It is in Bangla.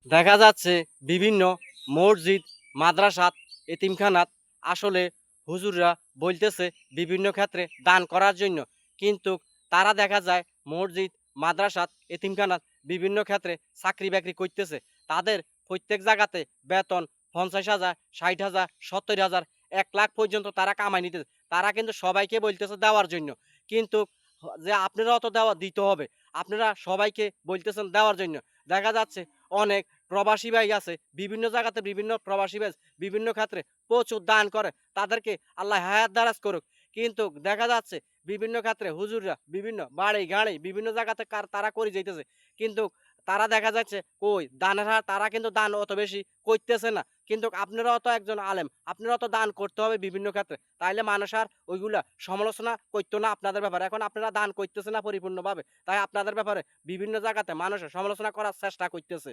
দেখা যাচ্ছে বিভিন্ন মসজিদ, মাদ্রাসাত, এতিমখানাত আসলে হুজুররা বলতেছে বিভিন্ন ক্ষেত্রে দান করার জন্য। কিন্তু তারা দেখা যায় মসজিদ, মাদ্রাসাত, এতিমখানাত বিভিন্ন ক্ষেত্রে চাকরি-বাকরি করতেছে। তাদের প্রত্যেক জায়গাতে বেতন ৫০,০০০, ৬০,০০০, ৭০,০০০, ১,০০,০০০ পর্যন্ত তারা কামাই নিতেছে। তারা কিন্তু সবাইকে বলতেছে দেওয়ার জন্য। কিন্তু যে আপনারাও তো দিতে হবে। আপনারা সবাইকে বলতেছেন দেওয়ার জন্য। দেখা যাচ্ছে অনেক প্রবাসী ভাই আছে। বিভিন্ন জায়গাতে বিভিন্ন প্রবাসী ভাই বিভিন্ন ক্ষেত্রে প্রচুর দান করে। তাদেরকে আল্লাহ হায়াত দারাজ করুক। কিন্তু দেখা যাচ্ছে বিভিন্ন ক্ষেত্রে হুজুররা বিভিন্ন বাড়ি-গাড়ি বিভিন্ন জায়গাতে তারা করে যাইতেছে। কিন্তু তারা দেখা যাচ্ছে কই দানের হার তারা কিন্তু দান অত বেশি কইরতেছে না। কিন্তু আপনারাও তো একজন আলেম। আপনারাও তো দান করতে হবে বিভিন্ন ক্ষেত্রে। তাইলে মানুষ আর ওইগুলা সমালোচনা করতো না আপনাদের ব্যাপারে। এখন আপনারা দান করতেছেন না পরিপূর্ণভাবে। তাই আপনাদের ব্যাপারে বিভিন্ন জায়গাতে মানুষের সমালোচনা করার চেষ্টা করতেছে।